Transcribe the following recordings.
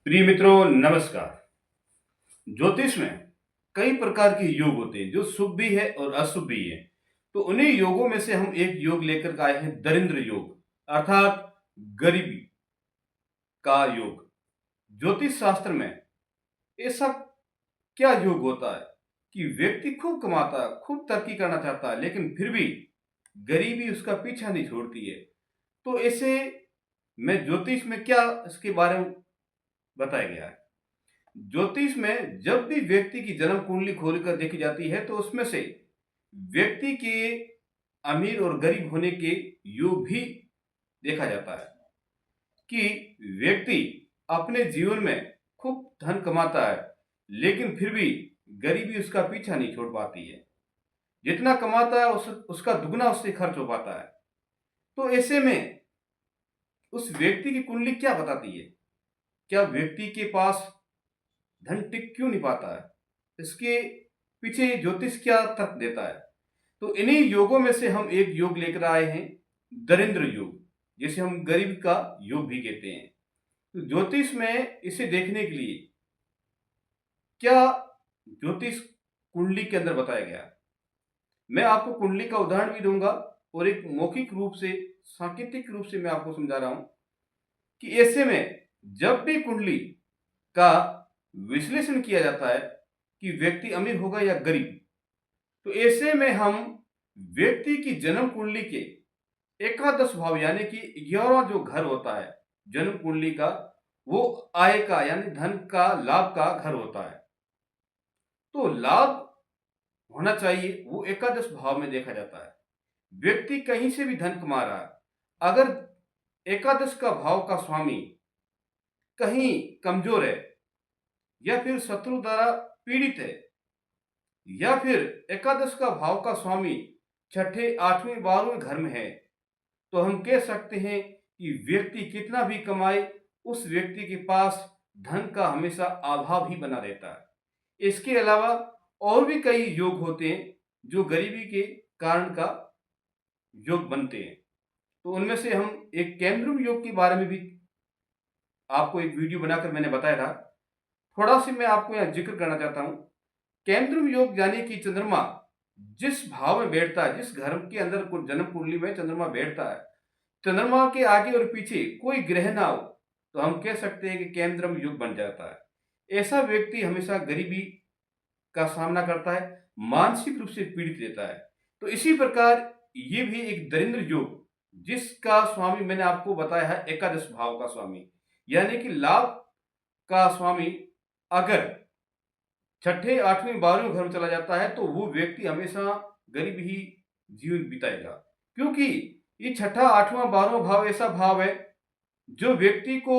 प्रिय मित्रों, नमस्कार। ज्योतिष में कई प्रकार के योग होते हैं जो शुभ भी है और अशुभ भी है। तो उन्हीं योगों में से हम एक योग लेकर के आए हैं, दरिद्र योग, अर्थात गरीबी का योग। ज्योतिष शास्त्र में ऐसा क्या योग होता है कि व्यक्ति खूब कमाता है, खूब तरक्की करना चाहता है, लेकिन फिर भी गरीबी उसका पीछा नहीं छोड़ती है। तो ऐसे में ज्योतिष में क्या इसके बारे में बताया गया है। ज्योतिष में जब भी व्यक्ति की जन्म कुंडली खोलकर देखी जाती है तो उसमें से व्यक्ति के अमीर और गरीब होने के योग भी देखा जाता है कि व्यक्ति अपने जीवन में खूब धन कमाता है, लेकिन फिर भी गरीबी उसका पीछा नहीं छोड़ पाती है। जितना कमाता है उसका दुगना उससे खर्च हो पाता है। तो ऐसे में उस व्यक्ति की कुंडली क्या बताती है? क्या व्यक्ति के पास धन टिक क्यों नहीं पाता है? इसके पीछे ज्योतिष क्या तर्क देता है? तो इन्हीं योगों में से हम एक योग लेकर आए हैं, दरिद्र योग, जिसे हम गरीब का योग भी कहते हैं। तो ज्योतिष में इसे देखने के लिए क्या ज्योतिष कुंडली के अंदर बताया गया है? मैं आपको कुंडली का उदाहरण भी दूंगा और एक मौखिक रूप से, सांकेतिक रूप से मैं आपको समझा रहा हूं कि ऐसे में जब भी कुंडली का विश्लेषण किया जाता है कि व्यक्ति अमीर होगा या गरीब, तो ऐसे में हम व्यक्ति की जन्म कुंडली के एकादश भाव यानी कि 11वां जो घर होता है जन्म कुंडली का, वो आय का यानी धन का, लाभ का घर होता है। तो लाभ होना चाहिए वो एकादश भाव में देखा जाता है। व्यक्ति कहीं से भी धन कमा रहा है, अगर एकादश का भाव का स्वामी कहीं कमजोर है या फिर शत्रु द्वारा पीड़ित है या फिर एकादश का भाव का स्वामी छठे, आठवें, 12वें घर में है, तो हम कह सकते हैं कि व्यक्ति कितना भी कमाए, उस व्यक्ति के पास धन का हमेशा अभाव ही बना रहता है। इसके अलावा और भी कई योग होते हैं जो गरीबी के कारण का योग बनते हैं। तो उनमें से हम एक केंद्रुम योग के बारे में भी आपको एक वीडियो बनाकर मैंने बताया था। थोड़ा सी मैं आपको यहाँ जिक्र करना चाहता हूँ। केंद्रुम योग यानी कि चंद्रमा जिस भाव में बैठता है, जिस घर के अंदर जन्म कुंडली में चंद्रमा बैठता है, चंद्रमा के आगे और पीछे कोई ग्रह ना हो, तो हम कह सकते हैं कि केंद्रम युग बन जाता है। ऐसा व्यक्ति हमेशा गरीबी का सामना करता है, मानसिक रूप से पीड़ित रहता है। तो इसी प्रकार ये भी एक दरिद्र योग, जिसका स्वामी मैंने आपको बताया है एकादश भाव का स्वामी, यानी कि लाभ का स्वामी अगर छठे, आठवें, 12वें घर में चला जाता है तो वो व्यक्ति हमेशा गरीब ही जीवन बिताएगा। क्योंकि ये छठा, आठवां, 12वां भाव ऐसा भाव है जो व्यक्ति को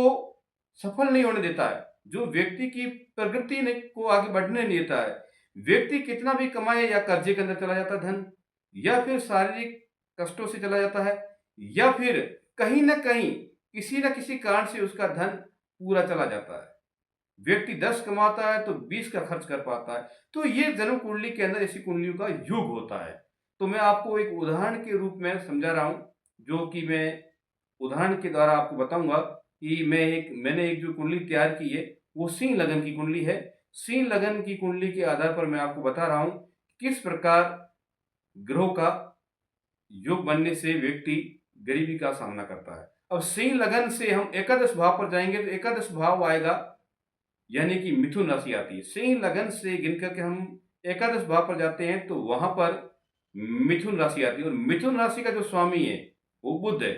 सफल नहीं होने देता है, जो व्यक्ति की प्रगति ने को आगे बढ़ने नहीं देता है। व्यक्ति कितना भी कमाए या कर्जे के अंदर चला जाता है धन, या फिर शारीरिक कष्टों से चला जाता है, या फिर कहीं न कहीं किसी न किसी कारण से उसका धन पूरा चला जाता है। व्यक्ति 10 कमाता है तो 20 का खर्च कर पाता है। तो ये जन्म कुंडली के अंदर ऐसी कुंडलियों का योग होता है। तो मैं आपको एक उदाहरण के रूप में समझा रहा हूँ, जो कि मैं उदाहरण के द्वारा आपको बताऊंगा कि मैंने एक जो कुंडली तैयार की है वो सिंह लगन की कुंडली है। सिंह लगन की कुंडली के आधार पर मैं आपको बता रहा हूँ किस प्रकार ग्रहों का योग बनने से व्यक्ति गरीबी का सामना करता है। अब सिंह लगन से हम एकादश भाव पर जाएंगे तो एकादश भाव आएगा यानी कि मिथुन राशि आती है। सिंह लगन से गिन करके हम एकादश भाव पर जाते हैं तो वहां पर मिथुन राशि आती है, और मिथुन राशि का जो स्वामी है वो बुध है।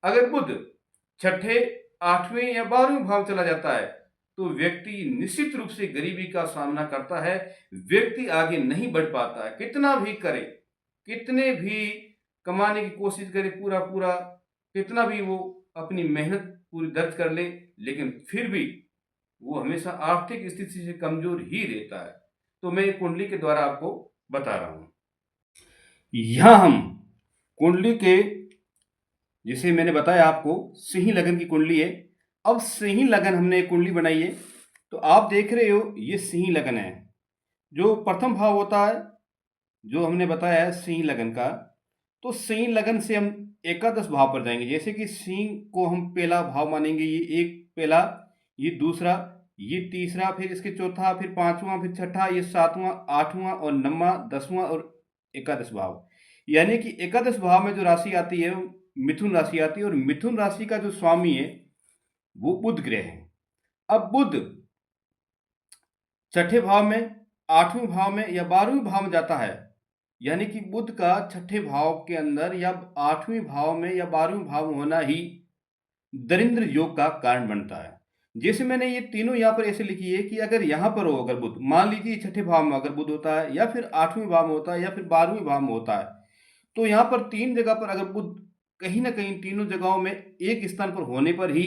अगर बुध छठे, आठवें या 12वें भाव चला जाता है तो व्यक्ति निश्चित रूप से गरीबी का सामना करता है। व्यक्ति आगे नहीं बढ़ पाता है, कितना भी करे, कितने भी कमाने की कोशिश करे, पूरा पूरा कितना भी वो अपनी मेहनत पूरी दर्ज कर ले, लेकिन फिर भी वो हमेशा आर्थिक स्थिति से कमजोर ही रहता है। तो मैं कुंडली के द्वारा आपको बता रहा हूं। यहां हम कुंडली के, जिसे मैंने बताया आपको सिंह लगन की कुंडली है। अब सिंह लगन हमने एक कुंडली बनाई है, तो आप देख रहे हो ये सिंह लगन है। जो प्रथम भाव होता है जो हमने बताया है सिंह लगन का, तो सिंह लगन से हम एकादश भाव पर जाएंगे। जैसे कि सिंह को हम पहला भाव मानेंगे, ये एक पहला ये दूसरा, ये तीसरा, फिर इसके चौथा, फिर पांचवा, फिर छठा, ये सातवां, आठवां और नौवां, 10वां और एकादश भाव। यानी कि एकादश भाव में जो राशि आती है वो मिथुन राशि आती है, और मिथुन राशि का जो स्वामी है वो बुध ग्रह है। अब बुध छठे भाव में, आठवें भाव में या 12वें भाव में जाता है, यानी कि बुध का छठे भाव के अंदर या 8वें भाव में या 12वें भाव में होना ही दरिंद्र योग का कारण बनता है। जैसे मैंने ये तीनों यहाँ पर ऐसे लिखी है कि अगर यहाँ पर हो अगर बुध, मान लीजिए छठे भाव में अगर बुध होता है या फिर 8वें भाव में होता है या फिर 12वें भाव में होता है, तो यहाँ पर 3 जगह पर अगर बुध कहीं न कहीं तीनों जगहों में एक स्थान पर होने पर ही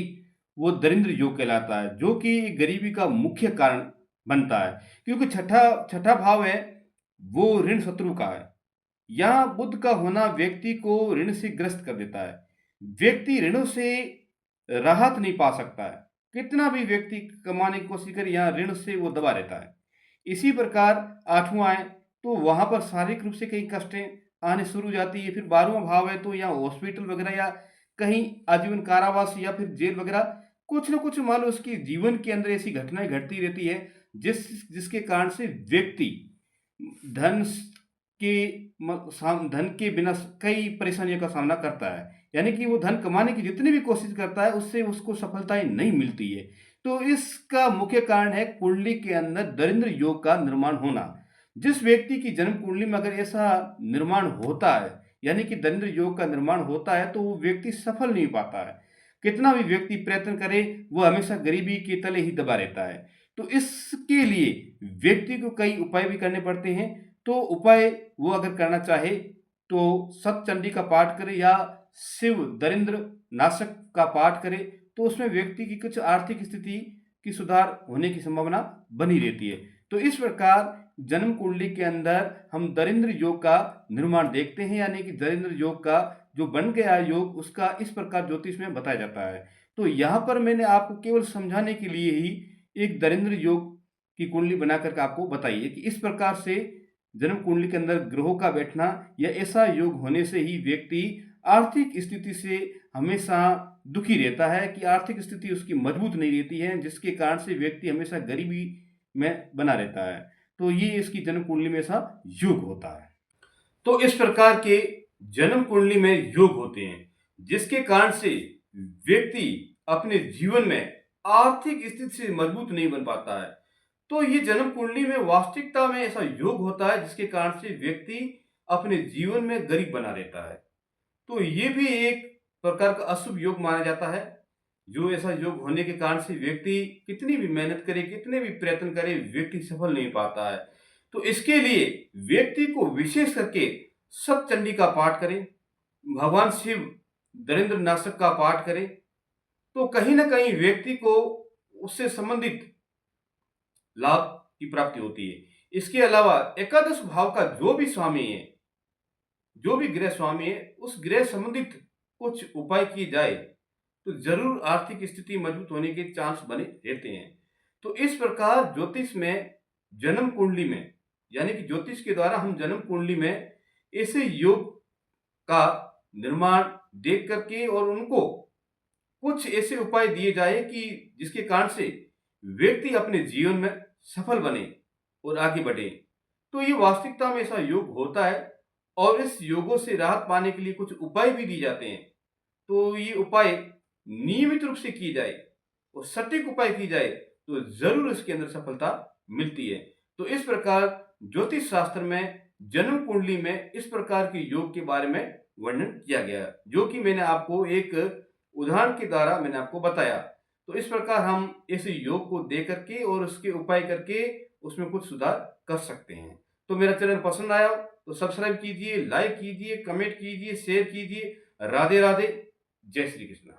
वो दरिंद्र योग कहलाता है, जो कि गरीबी का मुख्य कारण बनता है। क्योंकि छठा छठा भाव है, वो ऋण शत्रु का है। यहाँ बुध का होना व्यक्ति को ऋण से ग्रस्त कर देता है। व्यक्ति ऋणों से राहत नहीं पा सकता है। कितना भी व्यक्ति कमाने की कोशिश करे, यहाँ ऋण से वो दबा रहता है। इसी प्रकार 8वां है, तो वहाँ पर शारीरिक रूप से कई कष्टें आने शुरू हो जाती है। फिर 12वां भाव है, तो यहाँ हॉस्पिटल वगैरह या कहीं आजीवन कारावास या फिर जेल वगैरह कुछ न कुछ मान लो उसके जीवन के अंदर ऐसी घटनाएँ घटती रहती है, जिसके कारण से व्यक्ति धन के धन के बिना कई परेशानियों का सामना करता है। यानी कि वो धन कमाने की जितनी भी कोशिश करता है, उससे उसको सफलताएँ नहीं मिलती है। तो इसका मुख्य कारण है कुंडली के अंदर दरिद्र योग का निर्माण होना। जिस व्यक्ति की जन्म कुंडली में अगर ऐसा निर्माण होता है, यानी कि दरिद्र योग का निर्माण होता है, तो वो व्यक्ति सफल नहीं हो पाता है। कितना भी व्यक्ति प्रयत्न करे, वो हमेशा गरीबी के तले ही दबा रहता है। तो इसके लिए व्यक्ति को कई उपाय भी करने पड़ते हैं। तो उपाय वो अगर करना चाहे तो सप्तचंडी का पाठ करे या शिव दरिद्र नाशक का पाठ करे, तो उसमें व्यक्ति की कुछ आर्थिक स्थिति की सुधार होने की संभावना बनी रहती है। तो इस प्रकार जन्म कुंडली के अंदर हम दरिद्र योग का निर्माण देखते हैं, यानी कि दरिद्र योग का जो बन गया योग, उसका इस प्रकार ज्योतिष में बताया जाता है। तो यहाँ पर मैंने आपको केवल समझाने के लिए ही एक दरिद्र योग की कुंडली बना करके आपको बताई है कि इस प्रकार से जन्म कुंडली के अंदर ग्रहों का बैठना या ऐसा योग होने से ही व्यक्ति आर्थिक स्थिति से हमेशा दुखी रहता है, कि आर्थिक स्थिति उसकी मजबूत नहीं रहती है, जिसके कारण से व्यक्ति हमेशा गरीबी में बना रहता है। तो ये इसकी जन्म कुंडली में ऐसा योग होता है। तो इस प्रकार के जन्म कुंडली में योग होते हैं, जिसके कारण से व्यक्ति अपने जीवन में आर्थिक स्थिति से मजबूत नहीं बन पाता है। तो ये जन्म कुंडली में वास्तविकता में ऐसा योग होता है, जिसके कारण से व्यक्ति अपने जीवन में गरीब बना रहता है। तो ये भी एक प्रकार का अशुभ योग माना जाता है। जो ऐसा योग होने के कारण से व्यक्ति कितनी भी मेहनत करे, कितने भी प्रयत्न करे, व्यक्ति सफल नहीं पाता है। तो इसके लिए व्यक्ति को विशेष करके सप्तचंडी का पाठ करें, भगवान शिव दरिद्र नाशक का पाठ करें, तो कहीं न कहीं व्यक्ति को उससे संबंधित लाभ की प्राप्ति होती है। इसके अलावा एकादश भाव का जो भी स्वामी है, जो भी गृह स्वामी है, उस गृह संबंधित कुछ उपाय किए जाए, तो ज़रूर आर्थिक स्थिति मजबूत होने के चांस बने रहते हैं। तो इस प्रकार ज्योतिष में जन्म कुंडली में, यानी कि ज्योतिष के द्वारा हम जन्म कुंडली में ऐसे योग का निर्माण देख करके और उनको कुछ ऐसे उपाय दिए जाए कि जिसके कारण से व्यक्ति अपने जीवन में सफल बने और आगे बढ़े। तो ये वास्तविकता में ऐसा योग होता है, और इस योगों से राहत पाने के लिए कुछ उपाय भी दिए जाते हैं। तो ये उपाय नियमित रूप से किए जाए और सटीक उपाय की जाए, तो ज़रूर इसके अंदर सफलता मिलती है। तो इस प्रकार ज्योतिष शास्त्र में जन्म कुंडली में इस प्रकार के योग के बारे में वर्णन किया गया, जो कि मैंने आपको एक उदाहरण के द्वारा मैंने आपको बताया। तो इस प्रकार हम इस योग को देख करके और उसके उपाय करके उसमें कुछ सुधार कर सकते हैं। तो मेरा चैनल पसंद आया हो तो सब्सक्राइब कीजिए, लाइक कीजिए, कमेंट कीजिए, शेयर कीजिए। राधे राधे, जय श्री कृष्ण।